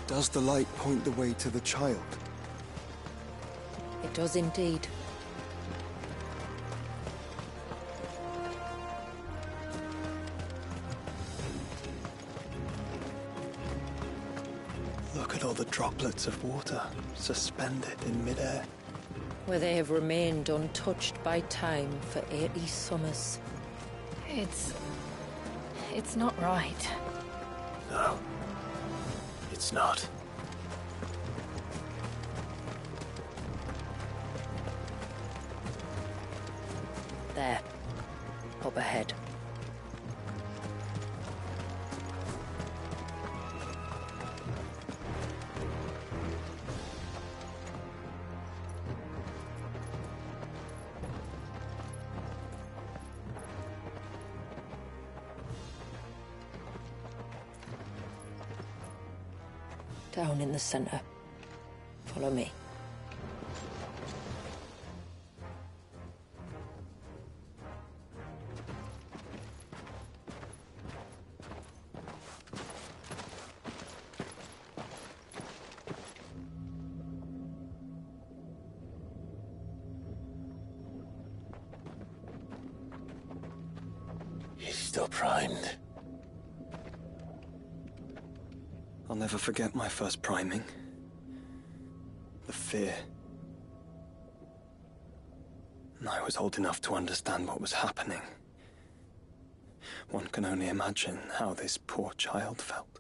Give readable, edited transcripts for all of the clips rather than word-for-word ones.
Does the light point the way to the child? It does indeed. Look at all the droplets of water suspended in midair. Where they have remained untouched by time for 80 summers. It's not right. No, it's not. There. Up ahead. Down in the center. Follow me. He's still primed. I'll never forget my first priming. The fear. And I was old enough to understand what was happening. One can only imagine how this poor child felt.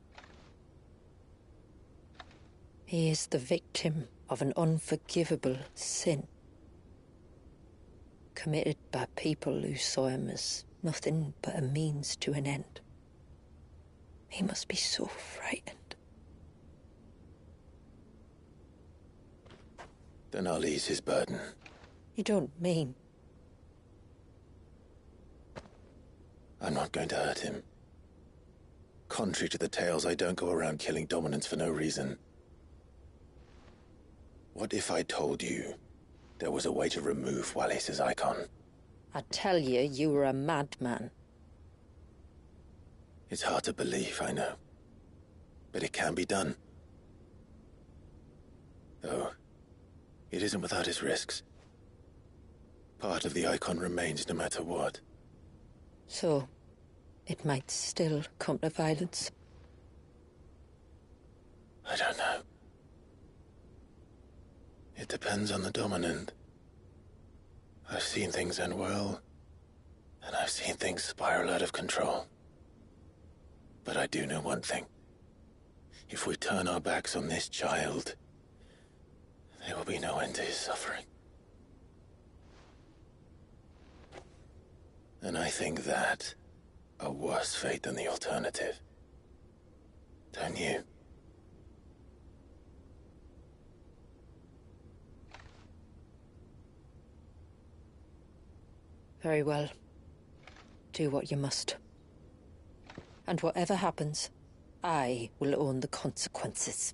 He is the victim of an unforgivable sin. Committed by people who saw him as nothing but a means to an end. He must be so frightened. Then I'll ease his burden. You don't mean? I'm not going to hurt him. Contrary to the tales, I don't go around killing dominants for no reason. What if I told you there was a way to remove Wallace's icon? I'd tell you you were a madman. It's hard to believe, I know. But it can be done. Though, it isn't without its risks. Part of the icon remains no matter what. So, it might still come to violence. I don't know. It depends on the dominant. I've seen things end well, and I've seen things spiral out of control. But I do know one thing. If we turn our backs on this child, there will be no end to his suffering. And I think that a worse fate than the alternative. Don't you? Very well. Do what you must. And whatever happens, I will own the consequences.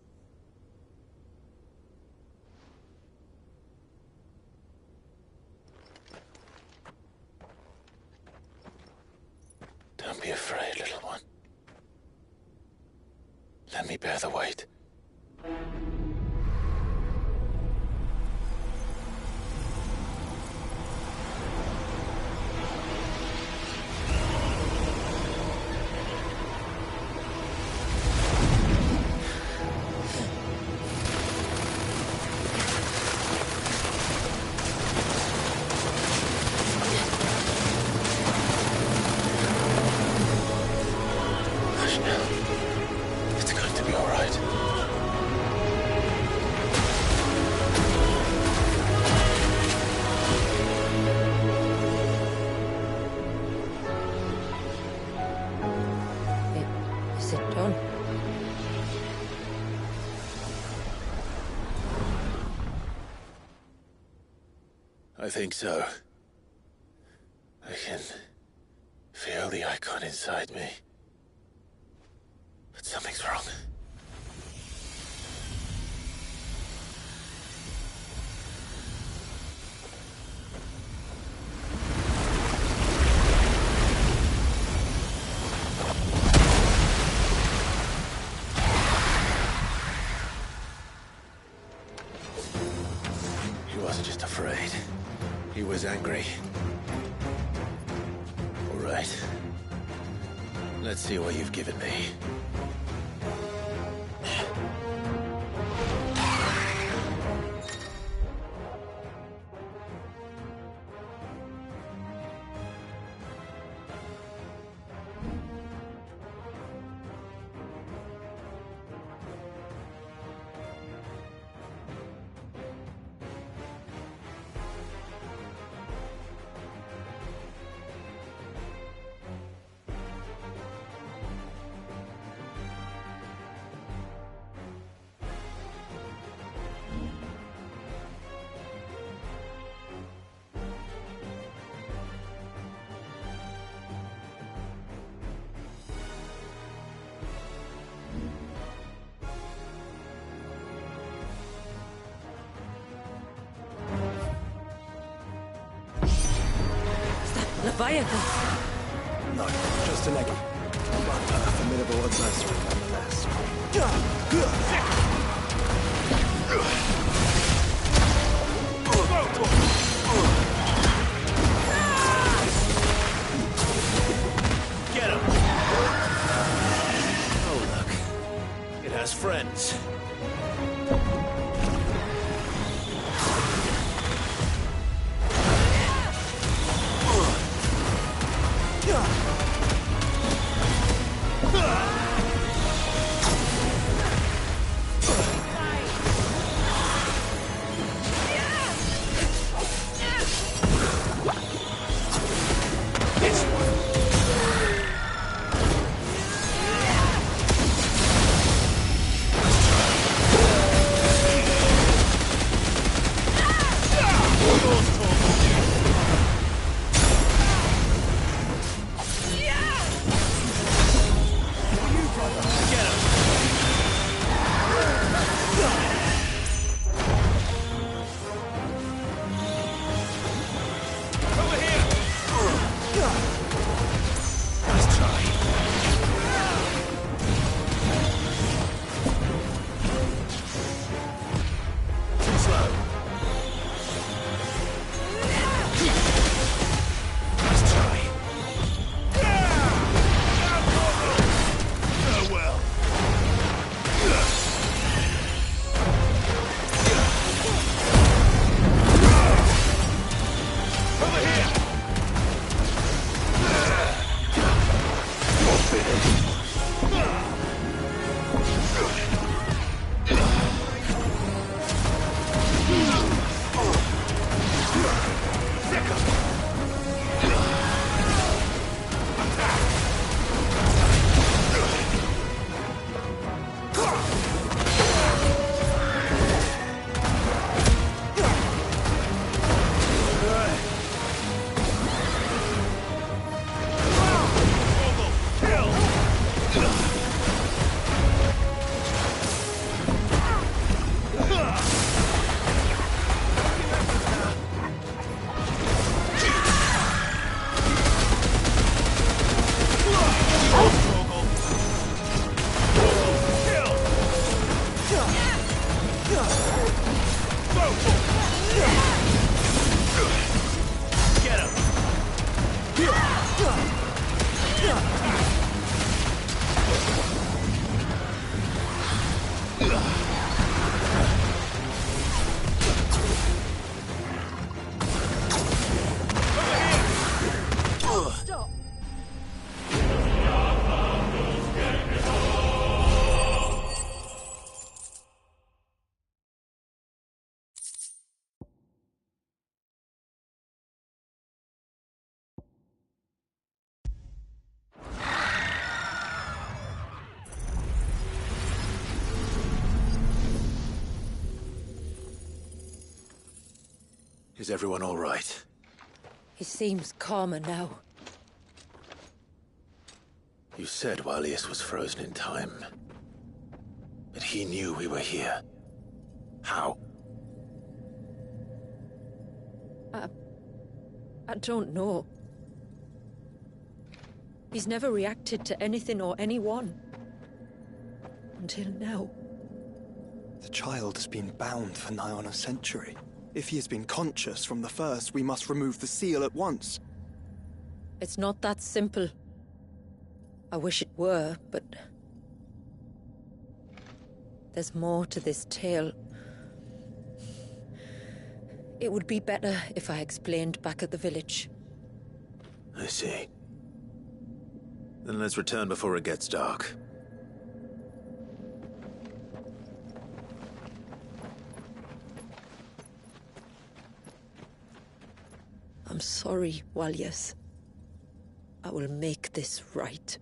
Don't be afraid, little one. Let me bear the weight. It's going to be all right. Is it done? I think so. I can feel the icon inside me. But something's wrong. right. Let's see what you've given me. Leviathan! No, just an eggy. But a formidable adversary nonetheless. Get him! Oh, look. It has friends. Is everyone all right? He seems calmer now. You said Walius was frozen in time. But he knew we were here. How? I don't know. He's never reacted to anything or anyone. Until now. The child has been bound for nigh on a century. If he has been conscious from the first, we must remove the seal at once. It's not that simple. I wish it were, but... there's more to this tale. It would be better if I explained back at the village. I see. Then let's return before it gets dark. I'm sorry, Walyas. I will make this right.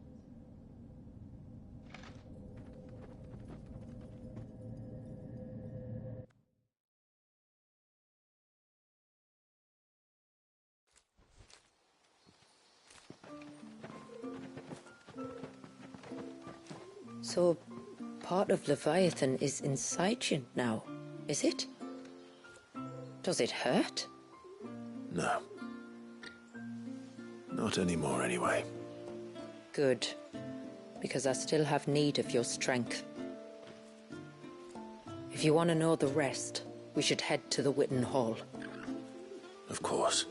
So, part of Leviathan is inside you now, is it? Does it hurt? No. Not anymore, anyway. Good. Because I still have need of your strength. If you want to know the rest, we should head to the Witten Hall. Of course.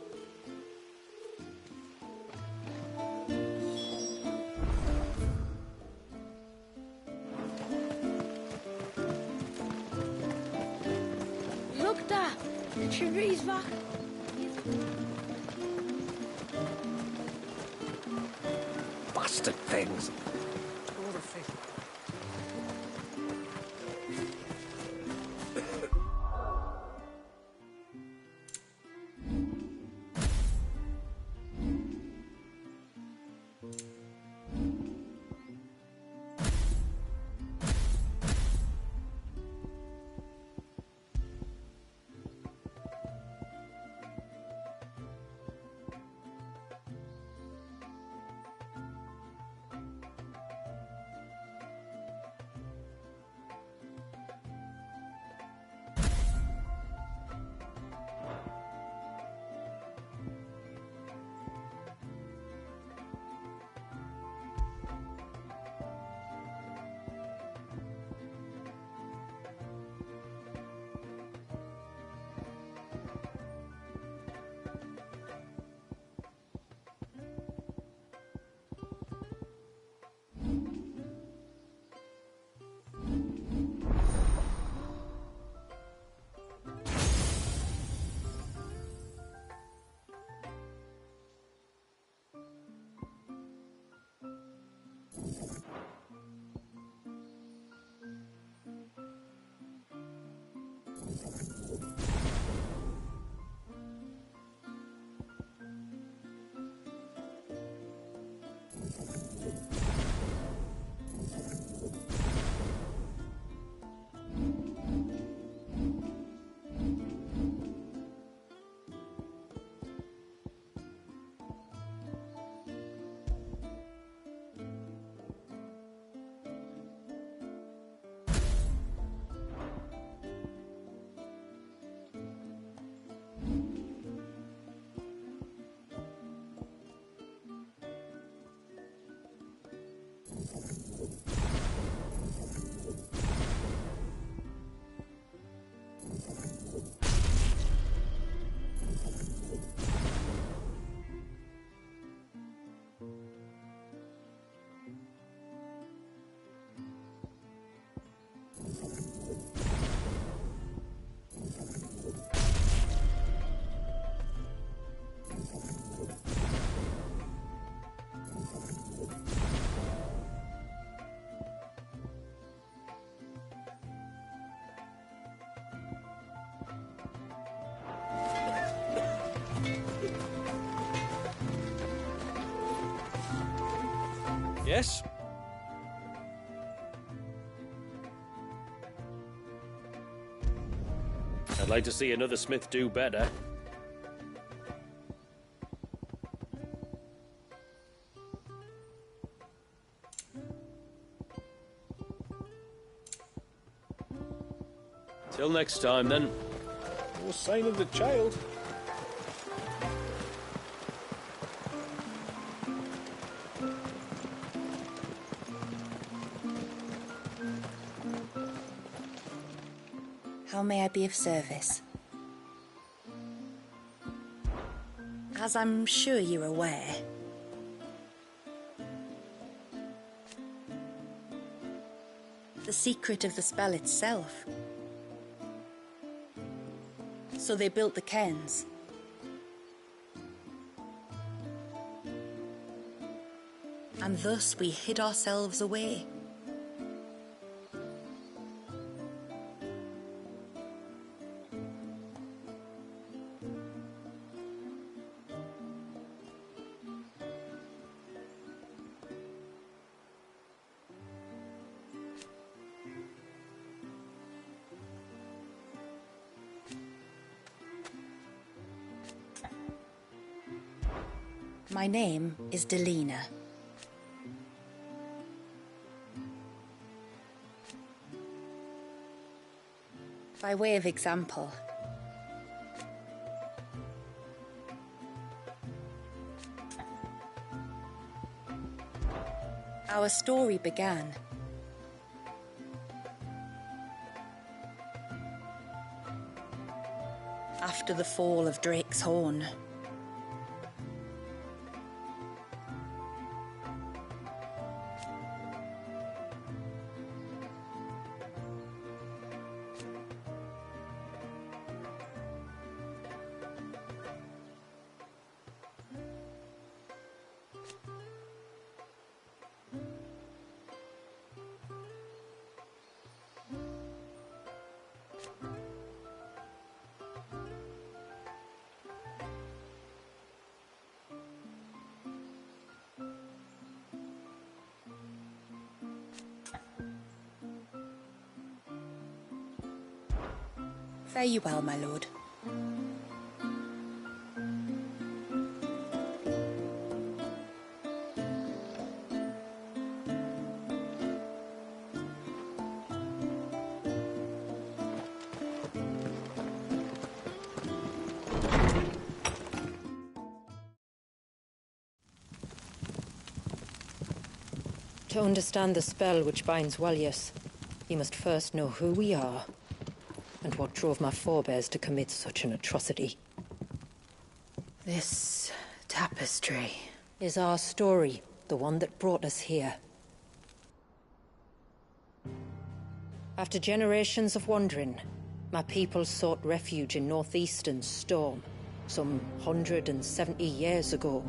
Look there! The tree's back. Bastard things. Yes? I'd like to see another smith do better. Till next time, then. No sign of the child. How may I be of service? As I'm sure you're aware, The secret of the spell itself. So they built the cairns. And thus we hid ourselves away. My name is Delina. By way of example, our story began after the fall of Drake's Horn. Fare you well, my lord. To understand the spell which binds Walyas, you must first know who we are, and what drove my forebears to commit such an atrocity. This tapestry is our story, the one that brought us here. After generations of wandering, my people sought refuge in northeastern Storm, some 170 years ago.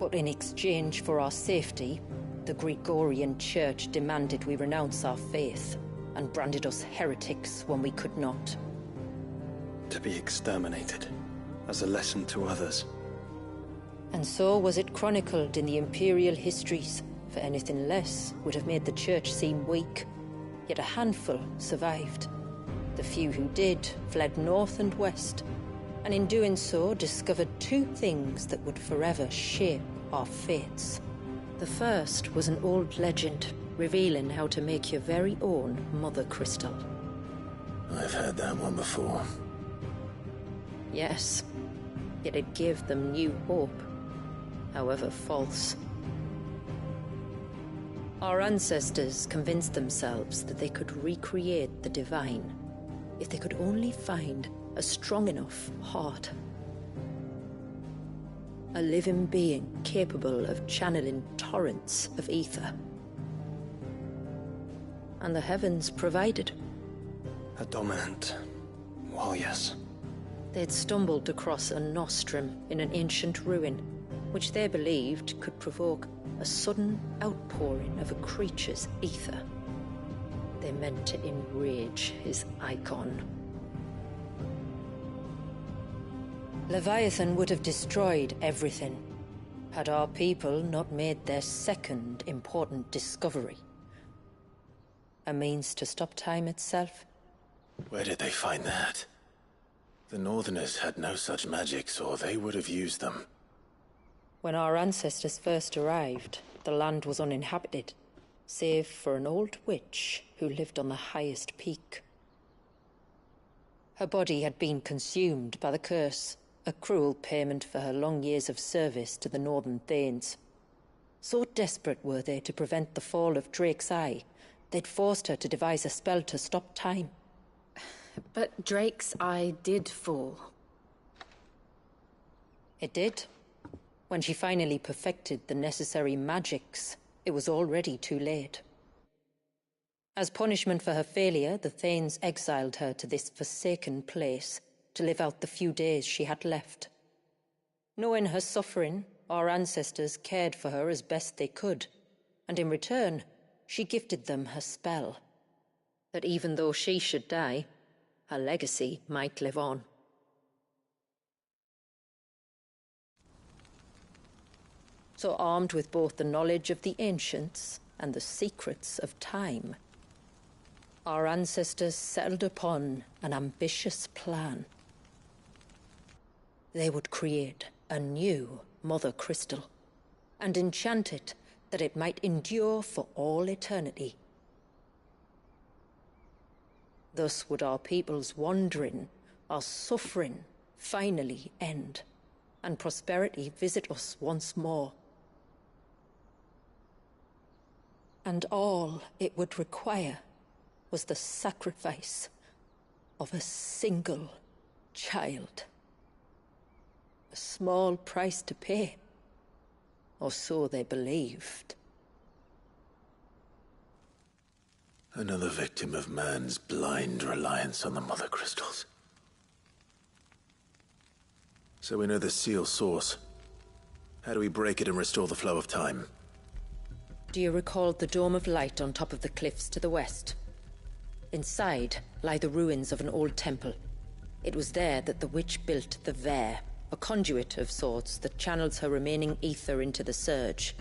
But in exchange for our safety, the Gregorian Church demanded we renounce our faith, and branded us heretics when we could not. To be exterminated, as a lesson to others. And so was it chronicled in the imperial histories, for anything less would have made the Church seem weak. Yet a handful survived. The few who did fled north and west, and in doing so discovered two things that would forever shape our fates. The first was an old legend, revealing how to make your very own Mother Crystal. I've heard that one before. Yes, yet it gave them new hope, however false. Our ancestors convinced themselves that they could recreate the divine if they could only find a strong enough heart. A living being capable of channeling torrents of ether. And the heavens provided. A dominant Walyas. They'd stumbled across a nostrum in an ancient ruin, which they believed could provoke a sudden outpouring of a creature's ether. They meant to enrage his icon. Leviathan would have destroyed everything, had our people not made their second important discovery. A means to stop time itself. Where did they find that? The Northerners had no such magics, or they would have used them. When our ancestors first arrived, the land was uninhabited, save for an old witch who lived on the highest peak. Her body had been consumed by the curse, a cruel payment for her long years of service to the Northern Thanes. So desperate were they to prevent the fall of Drake's Eye, they'd forced her to devise a spell to stop time. But Drake's Eye did fall. It did. When she finally perfected the necessary magics, it was already too late. As punishment for her failure, the Thanes exiled her to this forsaken place to live out the few days she had left. Knowing her suffering, our ancestors cared for her as best they could, and in return, she gifted them her spell. That even though she should die, her legacy might live on. So armed with both the knowledge of the ancients and the secrets of time, our ancestors settled upon an ambitious plan. They would create a new Mother Crystal and enchant it that it might endure for all eternity. Thus would our people's wandering, our suffering, finally end, and prosperity visit us once more. And all it would require was the sacrifice of a single child. A small price to pay, or so they believed. Another victim of man's blind reliance on the Mother Crystals. So we know the seal's source. How do we break it and restore the flow of time? Do you recall the dome of light on top of the cliffs to the west? Inside lie the ruins of an old temple. It was there that the witch built the Vare, a conduit of sorts that channels her remaining ether into the Surge.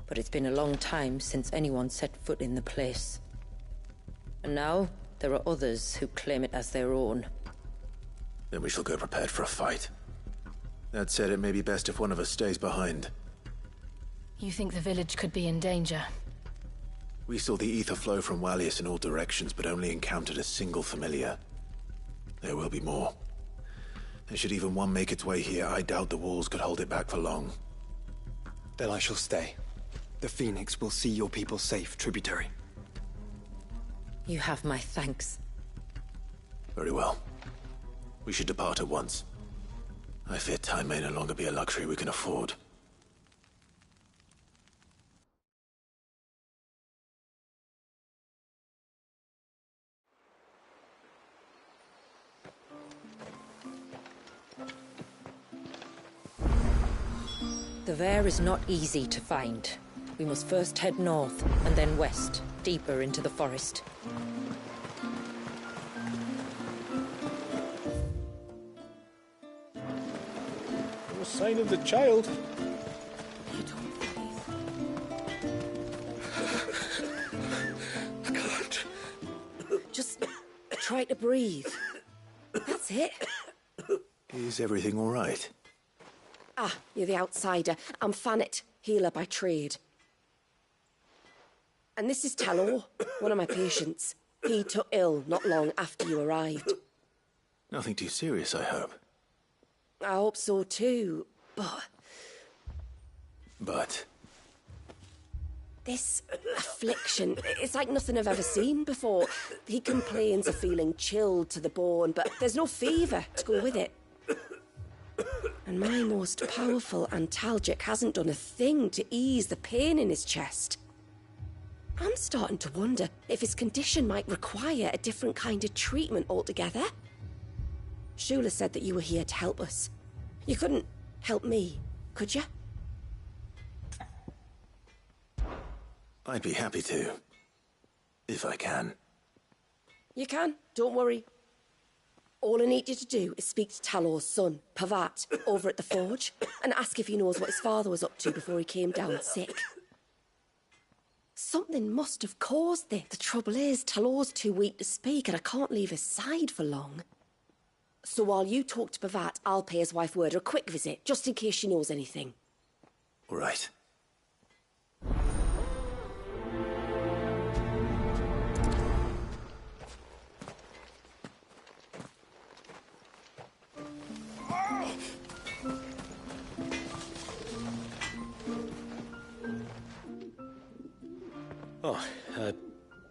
But it's been a long time since anyone set foot in the place. And now, there are others who claim it as their own. Then we shall go prepared for a fight. That said, it may be best if one of us stays behind. You think the village could be in danger? We saw the ether flow from Wallius in all directions, but only encountered a single familiar. There will be more. And should even one make its way here, I doubt the walls could hold it back for long. Then I shall stay. The Phoenix will see your people safe, tributary. You have my thanks. Very well. We should depart at once. I fear time may no longer be a luxury we can afford. The Vare is not easy to find. We must first head north, and then west, deeper into the forest. No sign of the child. I can't. Just try to breathe. That's it. Is everything all right? Ah, you're the outsider. I'm Fannet, healer by trade. And this is Talor, one of my patients. He took ill not long after you arrived. Nothing too serious, I hope. I hope so too, but... But? This affliction, it's like nothing I've ever seen before. He complains of feeling chilled to the bone, but there's no fever to go with it. And my most powerful antalgic hasn't done a thing to ease the pain in his chest. I'm starting to wonder if his condition might require a different kind of treatment altogether. Shula said that you were here to help us. You couldn't help me, could you? I'd be happy to. If I can. You can, don't worry. All I need you to do is speak to Talor's son, Pavat, over at the forge, and ask if he knows what his father was up to before he came down sick. Something must have caused this. The trouble is, Talor's too weak to speak, and I can't leave his side for long. So while you talk to Pavat, I'll pay his wife word a quick visit, just in case she knows anything. All right.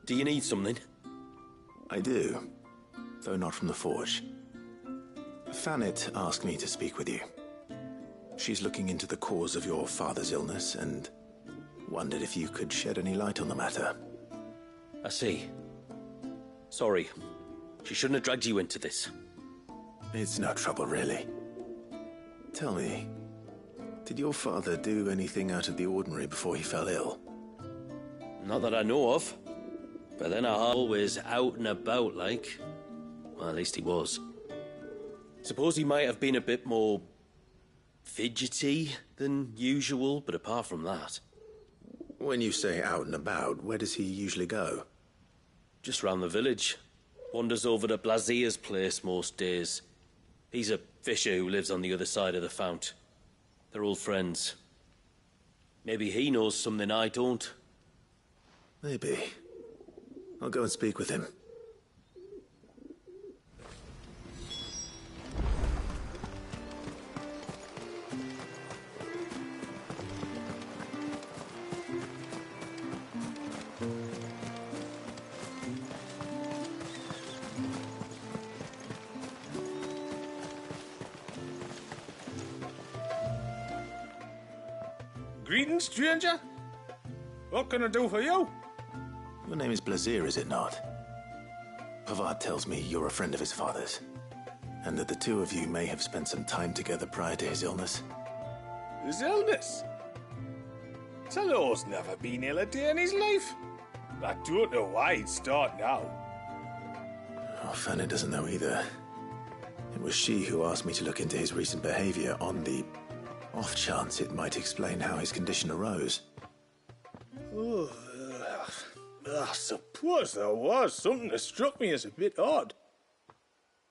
Do you need something? I do, though not from the forge. Fannet asked me to speak with you. She's looking into the cause of your father's illness and wondered if you could shed any light on the matter. I see. Sorry. She shouldn't have dragged you into this. It's no trouble, really. Tell me, did your father do anything out of the ordinary before he fell ill? Not that I know of. But then I always out and about, like. Well, at least he was. Suppose he might have been a bit more fidgety than usual, but apart from that... When you say out and about, where does he usually go? Just round the village. Wanders over to Blazier's place most days. He's a fisher who lives on the other side of the fount. They're old friends. Maybe he knows something I don't. Maybe. I'll go and speak with him. Greetings, stranger. What can I do for you? Your name is Blazier, is it not? Pavard tells me you're a friend of his father's, and that the two of you may have spent some time together prior to his illness. His illness? Talor's never been ill a day in his life. I don't know why he'd start now. Oh, Fanny doesn't know either. It was she who asked me to look into his recent behavior on the off chance it might explain how his condition arose. Oh, I suppose there was something that struck me as a bit odd.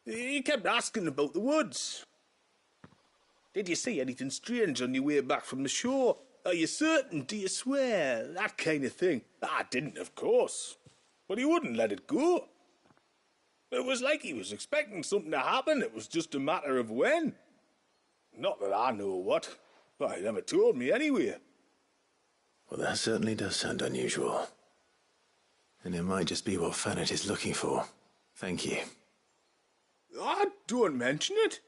He kept asking about the woods. Did you see anything strange on your way back from the shore? Are you certain? Do you swear? That kind of thing. I didn't, of course. But he wouldn't let it go. It was like he was expecting something to happen. It was just a matter of when. Not that I know what. But he never told me anyway. Well, that certainly does sound unusual. And it might just be what Fannet is looking for. Thank you. Ah, don't mention it.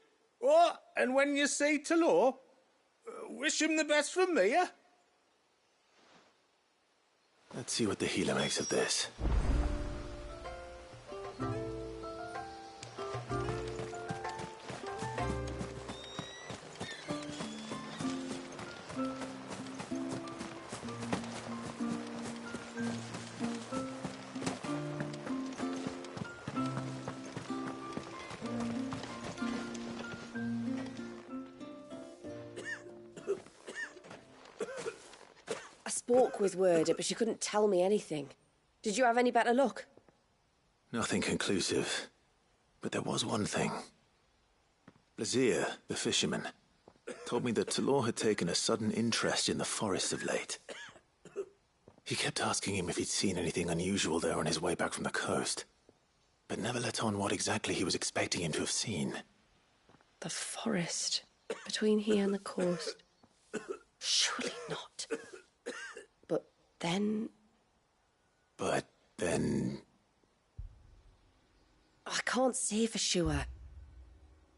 Oh, and when you say Talor, wish him the best from me, eh? Let's see what the healer makes of this. Spoke with Werder, but she couldn't tell me anything. Did you have any better luck? Nothing conclusive. But there was one thing. Blazier, the fisherman, told me that Talor had taken a sudden interest in the forest of late. He kept asking him if he'd seen anything unusual there on his way back from the coast, but never let on what exactly he was expecting him to have seen. The forest between here and the coast. Surely not. But then... I can't say for sure.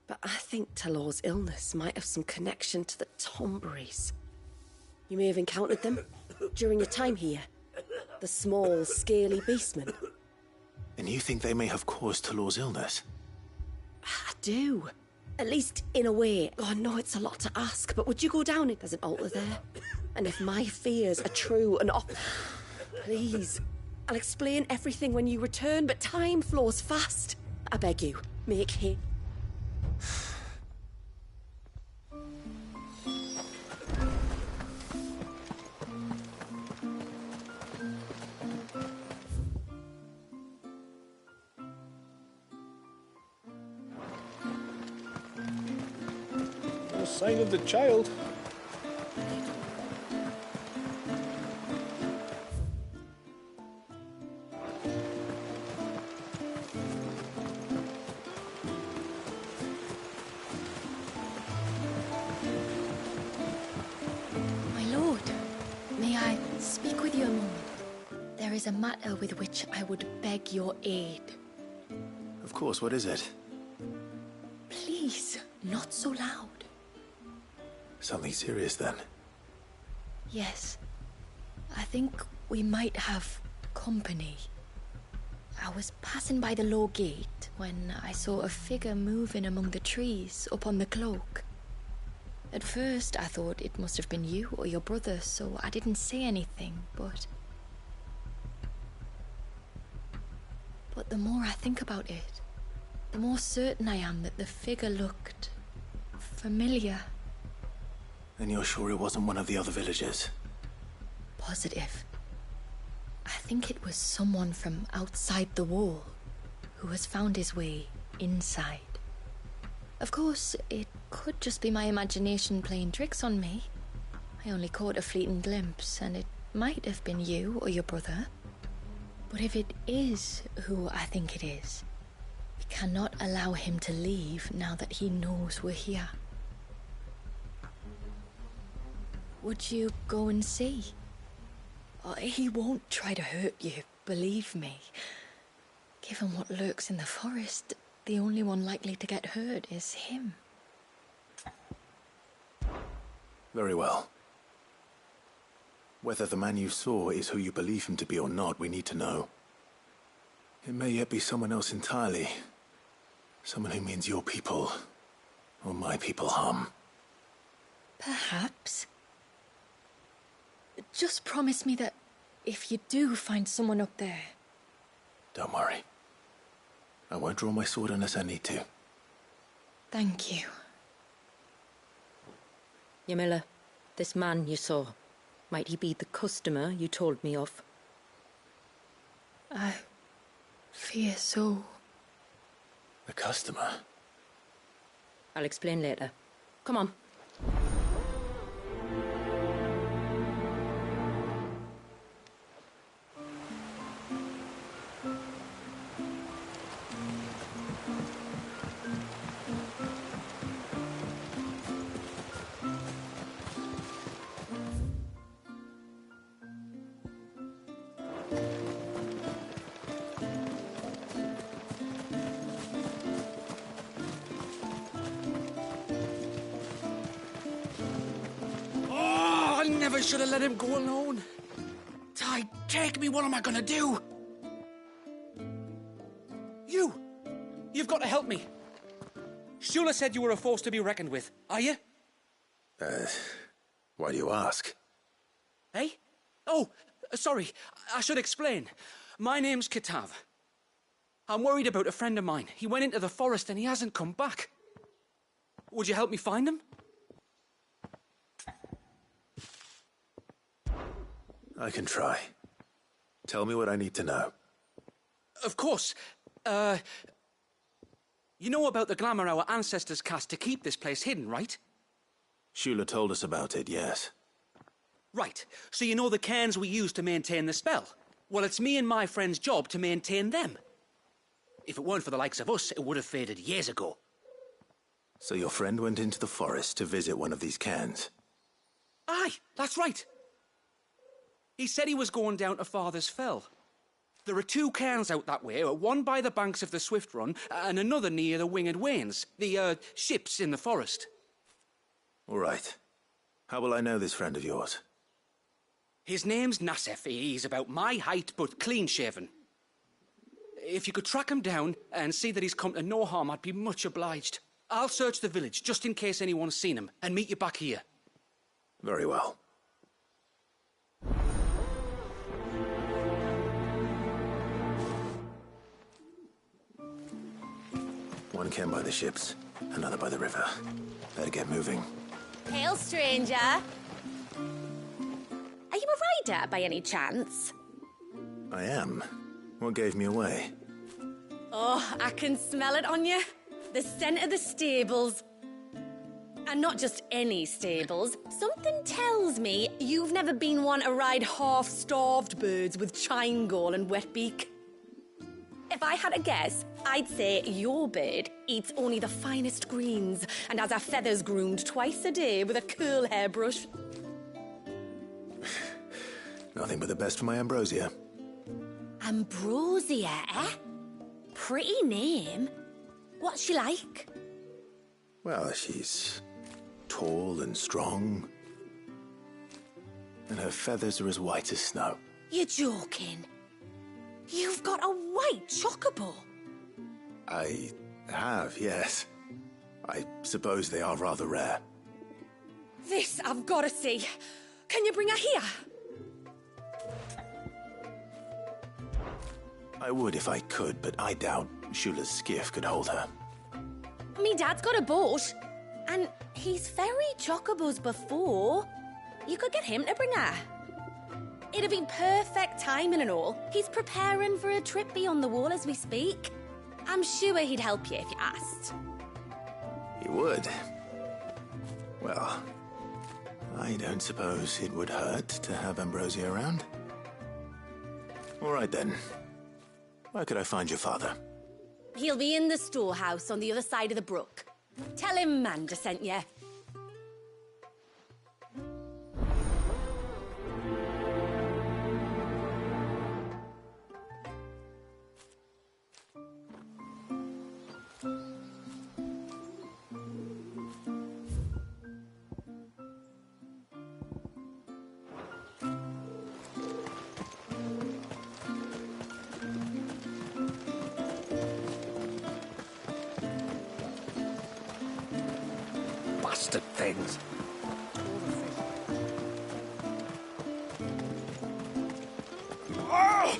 But I think Talor's illness might have some connection to the Tomberries. You may have encountered them during your time here. The small, scaly beastmen. And you think they may have caused Talor's illness? I do. At least in a way. Oh, I know it's a lot to ask, but would you go down it? There's an altar there. And if my fears are true and please, I'll explain everything when you return, but time flows fast. I beg you, make haste. No sign of the child. There is a matter with which I would beg your aid. Of course, what is it? Please, not so loud. Something serious, then? Yes. I think we might have company. I was passing by the low gate when I saw a figure moving among the trees up on the cloak. At first, I thought it must have been you or your brother, so I didn't say anything, but the more I think about it, the more certain I am that the figure looked familiar. And you're sure it wasn't one of the other villagers? Positive. I think it was someone from outside the wall who has found his way inside. Of course, it could just be my imagination playing tricks on me. I only caught a fleeting glimpse, and it might have been you or your brother. But if it is who I think it is, we cannot allow him to leave now that he knows we're here. Would you go and see? He won't try to hurt you, believe me. Given what lurks in the forest, the only one likely to get hurt is him. Very well. Whether the man you saw is who you believe him to be or not, we need to know. It may yet be someone else entirely. Someone who means your people, or my people, harm. Perhaps. Just promise me that if you do find someone up there... Don't worry. I won't draw my sword unless I need to. Thank you. Yamila, this man you saw, might he be the customer you told me of? I fear so. The customer? I'll explain later. Come on. I should have let him go alone. Ty, take me. What am I gonna do? You've got to help me. Shula said you were a force to be reckoned with. Are you? Why do you ask? Hey? Oh, sorry. I should explain. My name's Kitav. I'm worried about a friend of mine. He went into the forest and he hasn't come back. Would you help me find him? I can try. Tell me what I need to know. Of course. You know about the glamour our ancestors cast to keep this place hidden, right? Shula told us about it, yes. Right. So you know the cairns we use to maintain the spell? Well, it's me and my friend's job to maintain them. If it weren't for the likes of us, it would have faded years ago. So your friend went into the forest to visit one of these cairns? Aye, that's right. He said he was going down to Father's Fell. There are 2 cairns out that way, one by the banks of the Swift Run, and another near the Winged Wains, the, ships in the forest. All right. How will I know this friend of yours? His name's Nassef. He's about my height, but clean-shaven. If you could track him down and see that he's come to no harm, I'd be much obliged. I'll search the village, just in case anyone's seen him, and meet you back here. Very well. One cairn by the ships, another by the river. Better get moving. Hail, stranger. Are you a rider by any chance? I am. What gave me away? Oh, I can smell it on you. The scent of the stables. And not just any stables. Something tells me you've never been one to ride half-starved birds with chine-gall and wet beak. If I had a guess, I'd say your bird eats only the finest greens and has her feathers groomed twice a day with a curl hairbrush. Nothing but the best for my ambrosia. Ambrosia, eh? Pretty name. What's she like? Well, she's tall and strong. And her feathers are as white as snow. You're joking. You've got a white chocobo. I have, yes. I suppose they are rather rare. This I've got to see. Can you bring her here? I would if I could, but I doubt Shula's skiff could hold her. Me dad's got a boat, and he's ferried chocobos before. You could get him to bring her. It'd be perfect timing and all. He's preparing for a trip beyond the wall as we speak. I'm sure he'd help you if you asked. He would. Well, I don't suppose it would hurt to have Ambrosia around. All right then. Where could I find your father? He'll be in the storehouse on the other side of the brook. Tell him Manda sent you. Bastard things. Oh!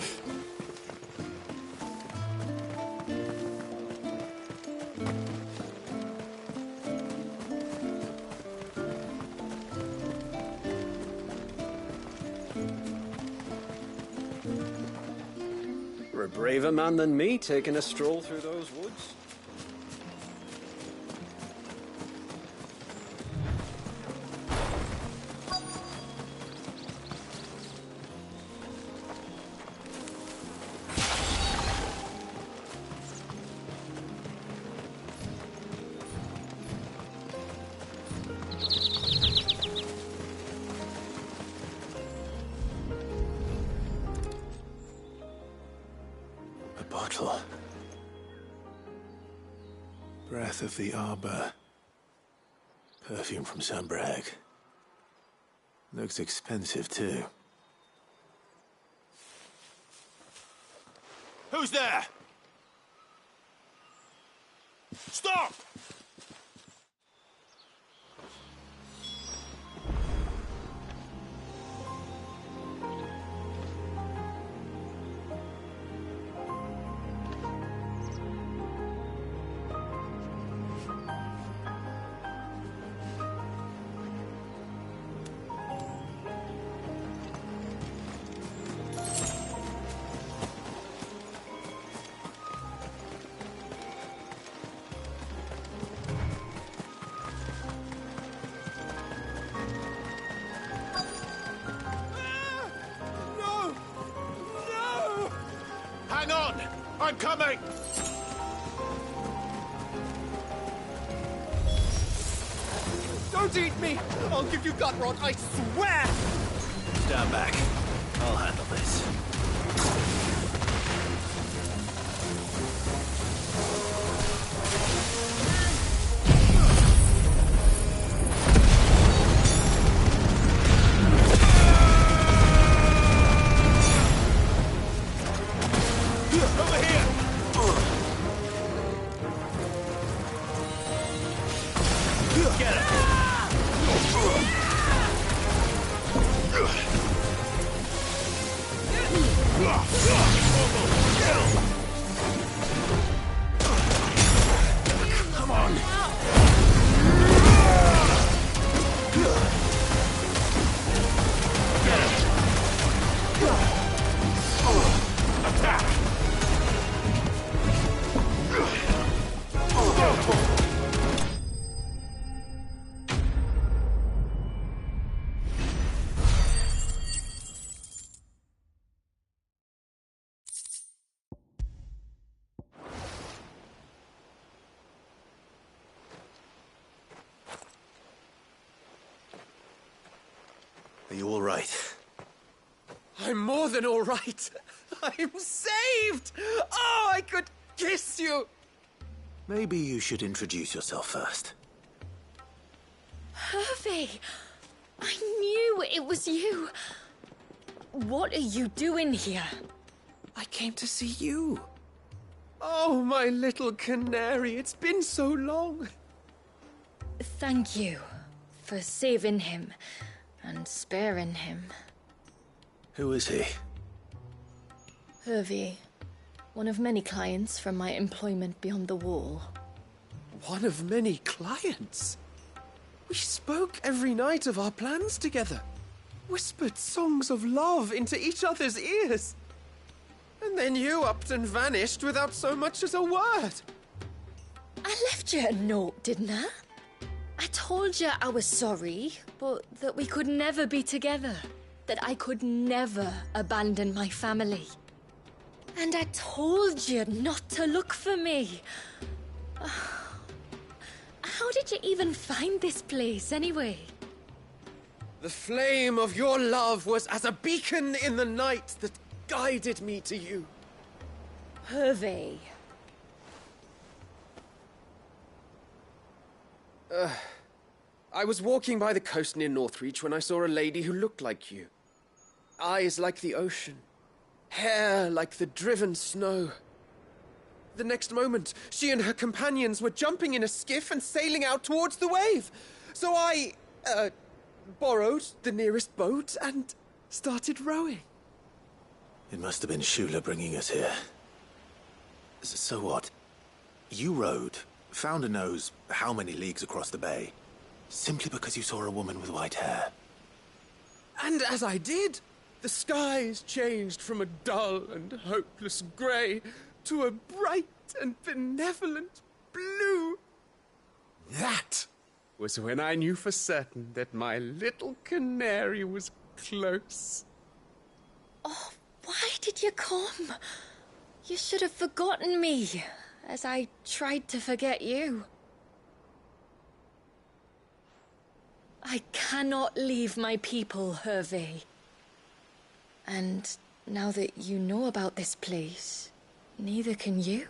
You're a braver man than me, taking a stroll through those woods. Bottle. Breath of the arbor. Perfume from Sunbrag. Looks expensive, too. Who's there? Stop! Hang on! I'm coming! Don't eat me! I'll give you gut rot, I swear! Stand back. I'll handle this. Come on! Attack! Are you all right? I'm more than all right. I'm saved! Oh, I could kiss you! Maybe you should introduce yourself first. Hervey! I knew it was you. What are you doing here? I came to see you. Oh, my little canary, it's been so long. Thank you for saving him and sparing him. Who is he? Hervey, one of many clients from my employment beyond the wall. One of many clients? We spoke every night of our plans together. Whispered songs of love into each other's ears. And then you upped and vanished without so much as a word. I left you a note, didn't I? I told you I was sorry, but that we could never be together. That I could never abandon my family. And I told you not to look for me. How did you even find this place, anyway? The flame of your love was as a beacon in the night that guided me to you. Hervey. I was walking by the coast near Northreach when I saw a lady who looked like you. Eyes like the ocean. Hair like the driven snow. The next moment, she and her companions were jumping in a skiff and sailing out towards the wave. So I, borrowed the nearest boat and started rowing. It must have been Shula bringing us here. So what? You rowed, found a nose how many leagues across the bay, simply because you saw a woman with white hair. And as I did, the skies changed from a dull and hopeless grey to a bright and benevolent blue. That was when I knew for certain that my little canary was close. Oh, why did you come? You should have forgotten me, as I tried to forget you. I cannot leave my people, Hervey. And now that you know about this place, neither can you.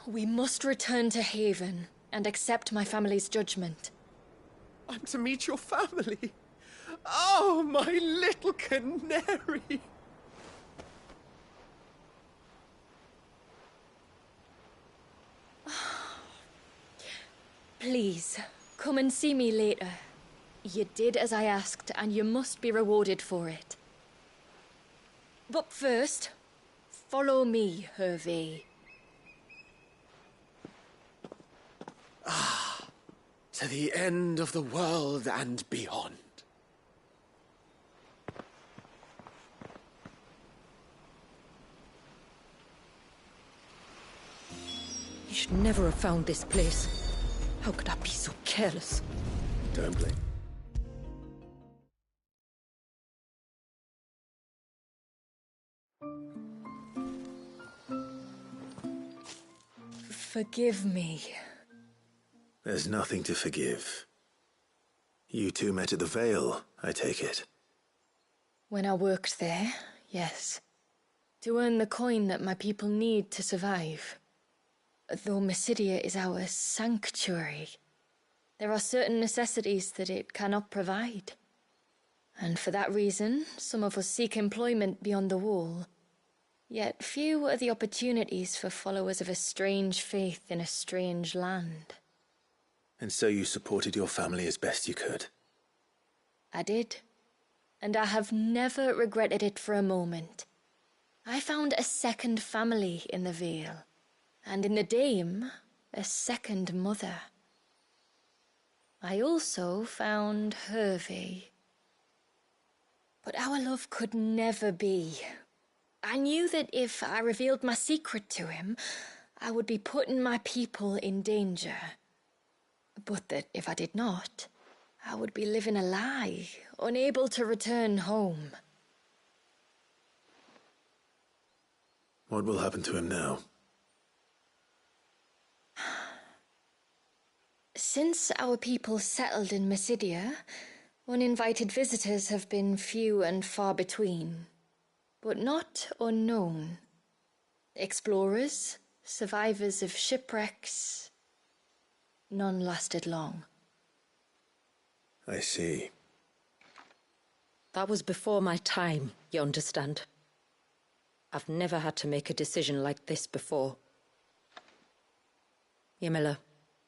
We must return to Haven and accept my family's judgment. I'm to meet your family. Oh, my little canary. Please, come and see me later. You did as I asked, and you must be rewarded for it. But first, follow me, Hervey. To the end of the world and beyond. He should never have found this place. How could I be so careless? Don't blame. Forgive me. There's nothing to forgive. You two met at the Vale, I take it. When I worked there, yes. To earn the coin that my people need to survive. Though Mysidia is our sanctuary, there are certain necessities that it cannot provide. And for that reason, some of us seek employment beyond the wall. Yet few are the opportunities for followers of a strange faith in a strange land. And so you supported your family as best you could? I did. And I have never regretted it for a moment. I found a second family in the Vale. And in the Dame, a second mother. I also found Hervey. But our love could never be. I knew that if I revealed my secret to him, I would be putting my people in danger. But that if I did not, I would be living a lie, unable to return home. What will happen to him now? Since our people settled in Mysidia, uninvited visitors have been few and far between, but not unknown. Explorers, survivors of shipwrecks, none lasted long. I see. That was before my time, you understand. I've never had to make a decision like this before. Ymila,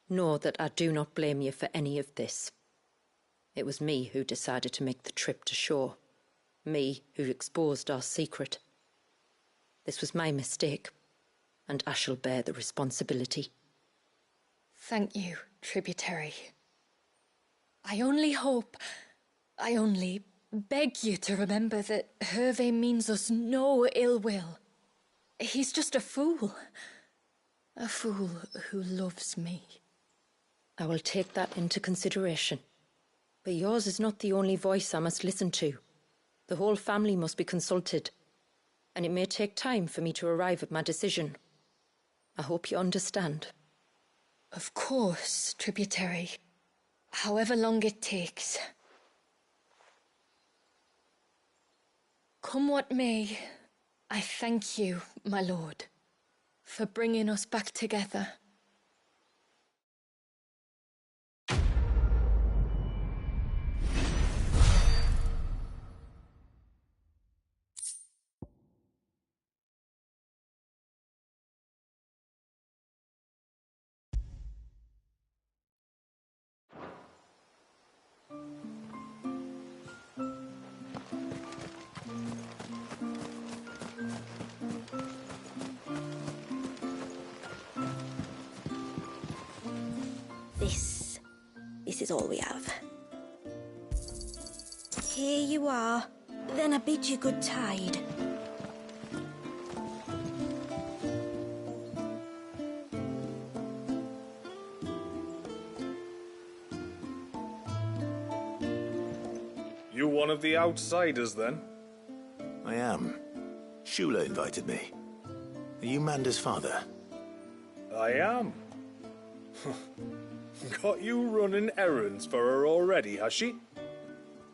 know that I do not blame you for any of this. It was me who decided to make the trip to shore. Me who exposed our secret. This was my mistake, and I shall bear the responsibility. Thank you, tributary. I only beg you to remember that Hervé means us no ill will. He's just a fool. A fool who loves me. I will take that into consideration. But yours is not the only voice I must listen to. The whole family must be consulted, and it may take time for me to arrive at my decision. I hope you understand. Of course, tributary. However long it takes. Come what may, I thank you, my lord, for bringing us back together. This is all we have. Here you are. Then I bid you good tide. You one of the outsiders, then? I am. Shula invited me. Are you Manda's father? I am. Got you running errands for her already, has she?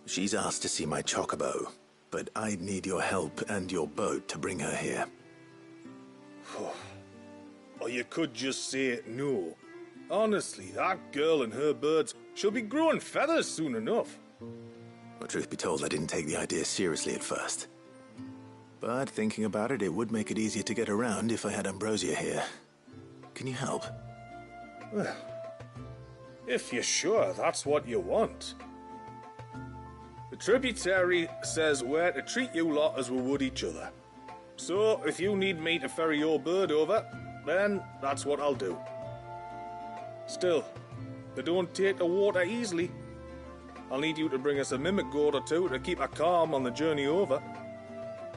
She's asked to see my chocobo, but I'd need your help and your boat to bring her here. Or you could just say no. Honestly, that girl and her birds, she'll be growing feathers soon enough. Well, truth be told, I didn't take the idea seriously at first. But thinking about it, it would make it easier to get around if I had Ambrosia here. Can you help? Well, if you're sure that's what you want. The tributary says we're to treat you lot as we would each other. So, if you need me to ferry your bird over, then that's what I'll do. Still, they don't take the water easily. I'll need you to bring us a mimic goat or two to keep her calm on the journey over.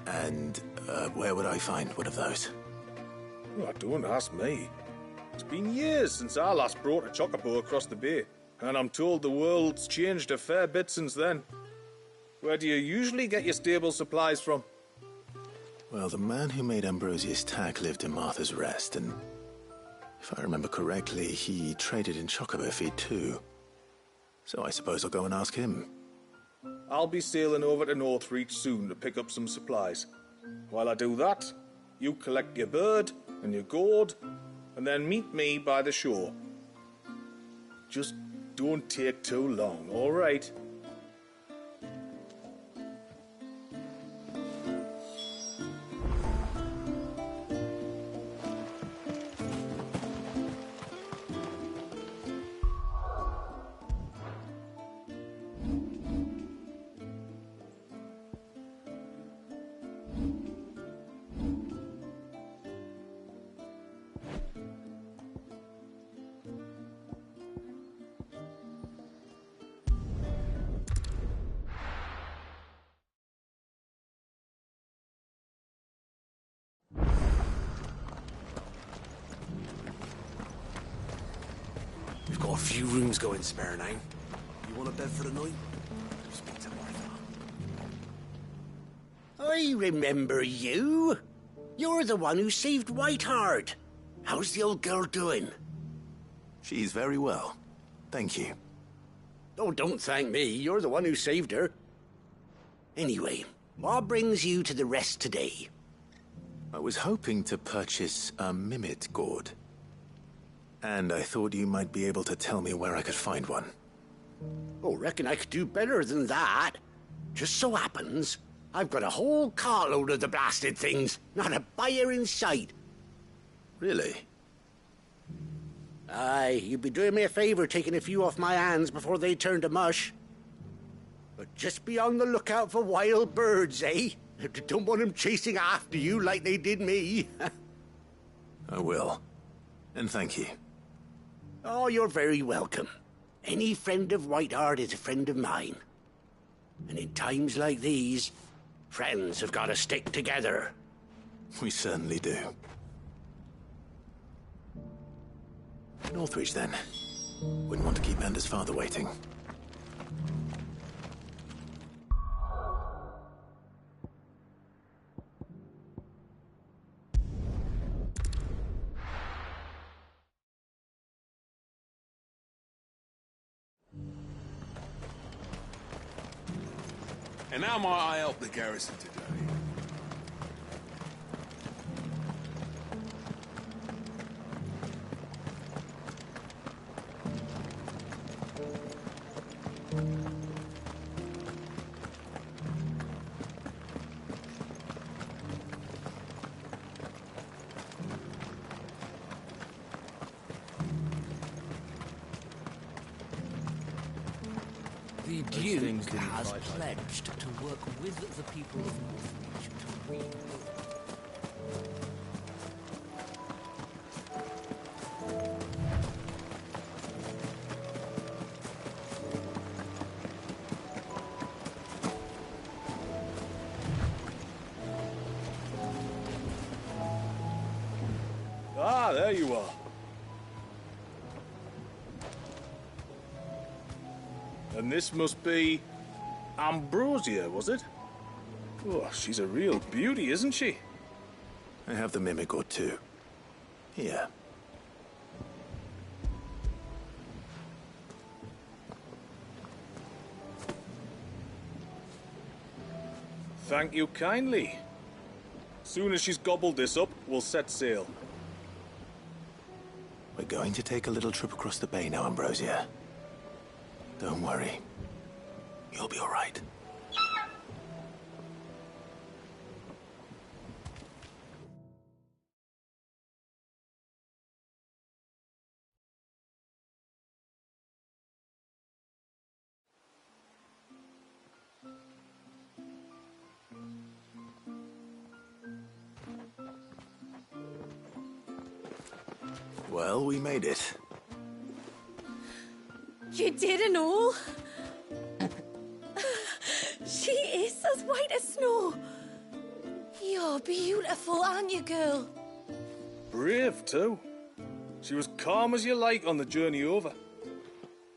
And, where would I find one of those? Oh, don't ask me. It's been years since I last brought a chocobo across the bay, and I'm told the world's changed a fair bit since then. Where do you usually get your stable supplies from? Well, the man who made Ambrosia's tack lived in Martha's Rest, and if I remember correctly, he traded in chocobo feed too. So I suppose I'll go and ask him. I'll be sailing over to Northreach soon to pick up some supplies. While I do that, you collect your bird and your gourd, and then meet me by the shore. Just don't take too long, all right? We've got a few rooms going spare now. You want a bed for the night? Speak to Martha. I remember you. You're the one who saved Whiteheart. How's the old girl doing? She's very well. Thank you. Oh, don't thank me. You're the one who saved her. Anyway, what brings you to the rest today? I was hoping to purchase a mimit gourd. And I thought you might be able to tell me where I could find one. Oh, reckon I could do better than that. Just so happens, I've got a whole carload of the blasted things. Not a buyer in sight. Really? Aye, you'd be doing me a favour taking a few off my hands before they turn to mush. But just be on the lookout for wild birds, eh? Don't want them chasing after you like they did me. I will. And thank you. Oh, you're very welcome. Any friend of Whiteheart is a friend of mine. And in times like these, friends have got to stick together. We certainly do. Northreach, then. Wouldn't want to keep Anders' father waiting. And how might I help the garrison today? The Duke has pledged to work with the people of Northreach to rebuild. Ah, there you are. And this must be Ambrosia, was it? Oh, she's a real beauty, isn't she? I have the mimic or two. Here. Thank you kindly. Soon as she's gobbled this up, we'll set sail. We're going to take a little trip across the bay now, Ambrosia. Don't worry. You'll be all right. Well, we made it. You did and all? She is as white as snow. You're beautiful, aren't you, girl? Brave, too. She was calm as you like on the journey over.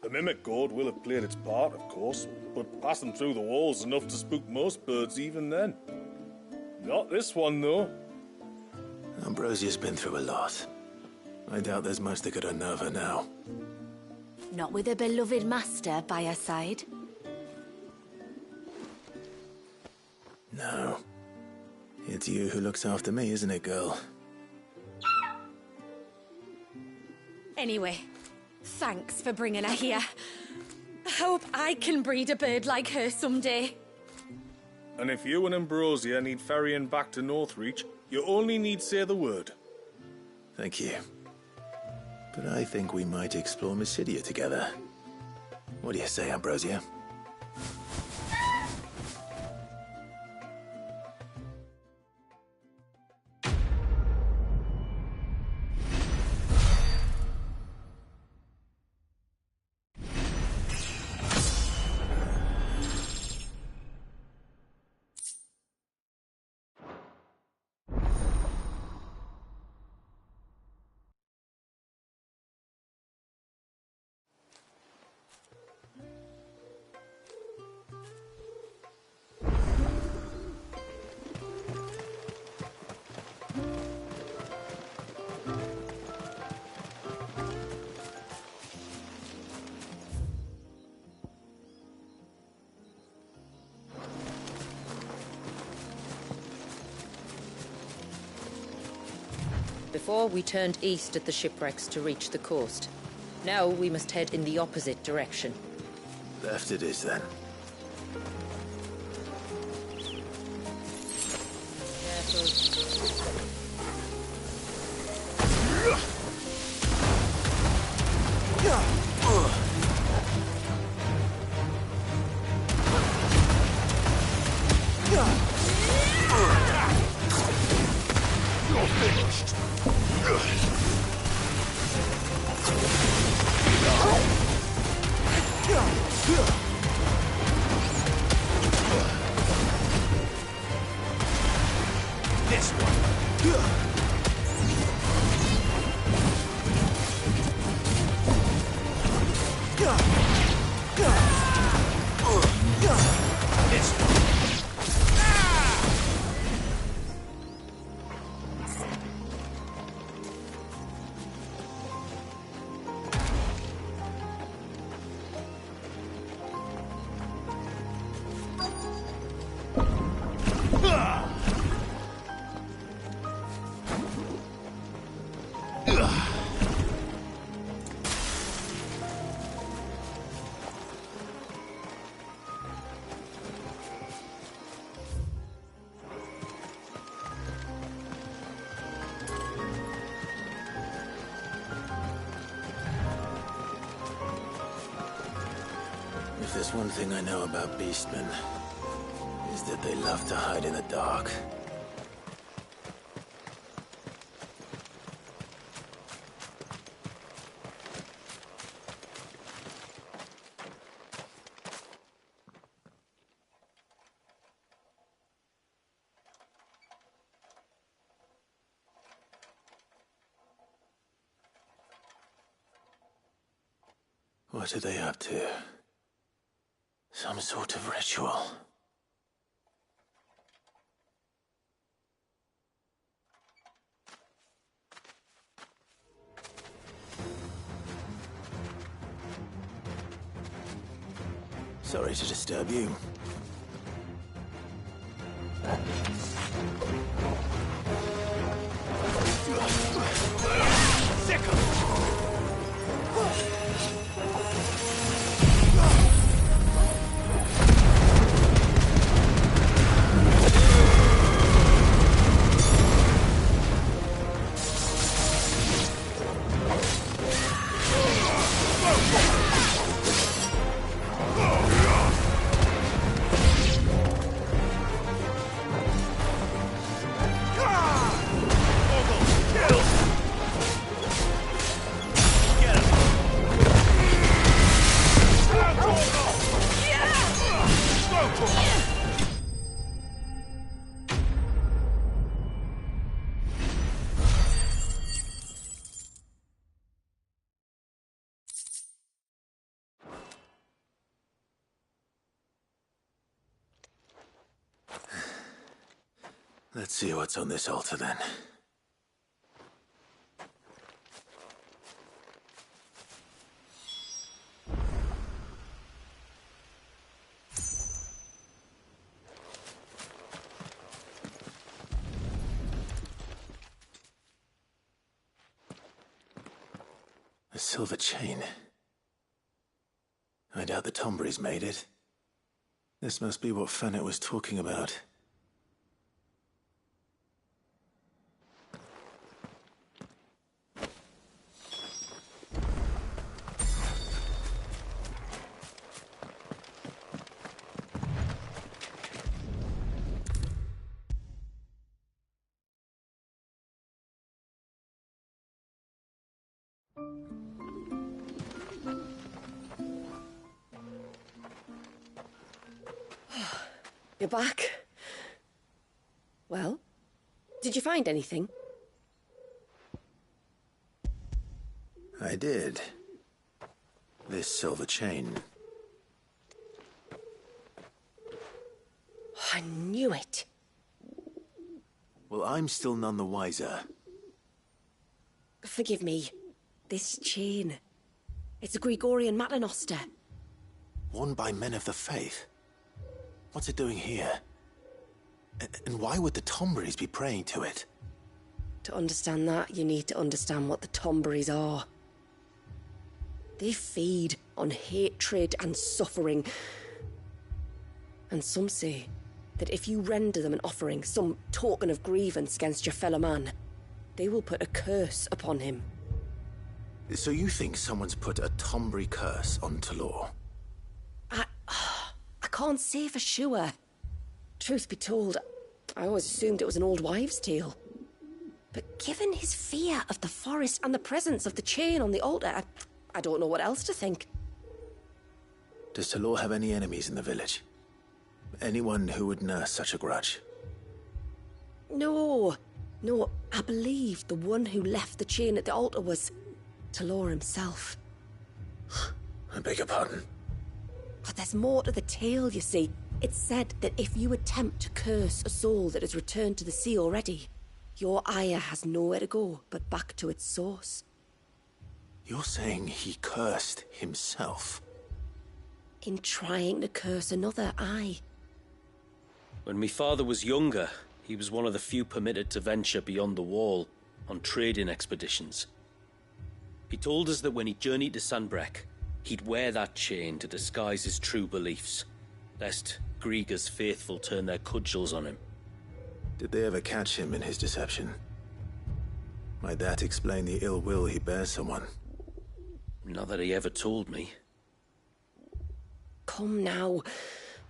The mimic gourd will have played its part, of course, but passing through the walls enough to spook most birds even then. Not this one, though. Ambrosia's been through a lot. I doubt there's much that could unnerve her now. Not with a beloved master by her side. No. It's you who looks after me, isn't it, girl? Anyway, thanks for bringing her here. I hope I can breed a bird like her someday. And if you and Ambrosia need ferrying back to Northreach, you only need say the word. Thank you. But I think we might explore Mysidia together. What do you say, Ambrosia? Before, we turned east at the shipwrecks to reach the coast. Now we must head in the opposite direction. Left it is, then. You're finished. This one. This one. If there's one thing I know about beastmen, is that they love to hide in the dark. What are they up to? Some sort of ritual. Sorry to disturb you. Let's see what's on this altar then. A silver chain. I doubt the Tombury's made it. This must be what Fennec was talking about. You're back. Well, did you find anything? I did. This silver chain. I knew it. Well, I'm still none the wiser. Forgive me. This chain. It's a Gregorian Maternoster. Worn by men of the faith. What's it doing here? And why would the Tomburys be praying to it? To understand that, you need to understand what the Tomburys are. They feed on hatred and suffering. And some say that if you render them an offering, some token of grievance against your fellow man, they will put a curse upon him. So you think someone's put a Tombry curse on Talor? I can't say for sure. Truth be told, I always assumed it was an old wives' tale. But given his fear of the forest and the presence of the chain on the altar, I don't know what else to think. Does Talor have any enemies in the village? Anyone who would nurse such a grudge? No, I believe the one who left the chain at the altar was Talor himself. I beg your pardon? But there's more to the tale, you see. It's said that if you attempt to curse a soul that has returned to the sea already, your ire has nowhere to go but back to its source. You're saying he cursed himself? In trying to curse another, aye. When my father was younger, he was one of the few permitted to venture beyond the wall on trading expeditions. He told us that when he journeyed to Sanbreque, he'd wear that chain to disguise his true beliefs, lest Grieger's faithful turn their cudgels on him. Did they ever catch him in his deception? Might that explain the ill will he bears someone? Not that he ever told me. Come now,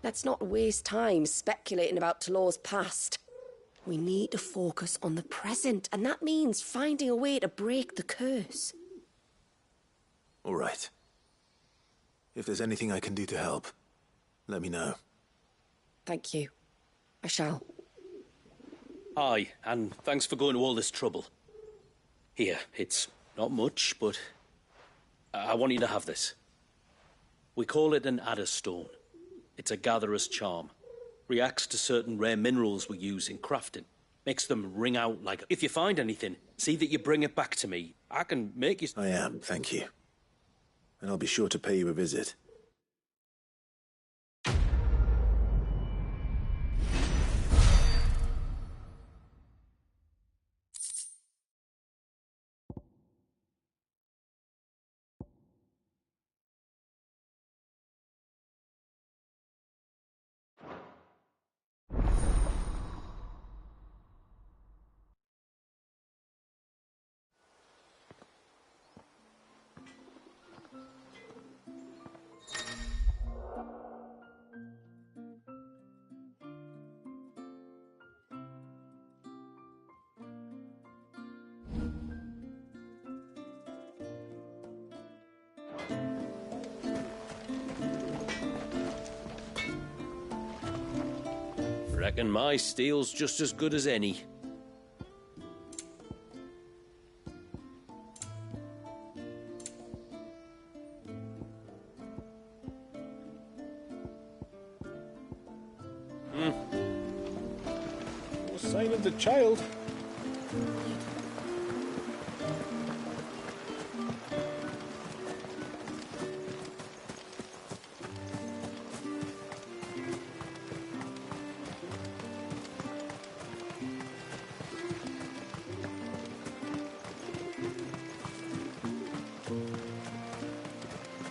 let's not waste time speculating about Talor's past. We need to focus on the present, and that means finding a way to break the curse. All right. If there's anything I can do to help, let me know. Thank you. I shall. Aye, and thanks for going to all this trouble. Here, it's not much, but I want you to have this. We call it an adder stone. It's a gatherer's charm. Reacts to certain rare minerals we use in crafting. Makes them ring out like... If you find anything, see that you bring it back to me. I can make you... I am, thank you. And I'll be sure to pay you a visit. Reckon my steel's just as good as any. No sign of the child.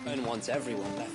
And once everyone left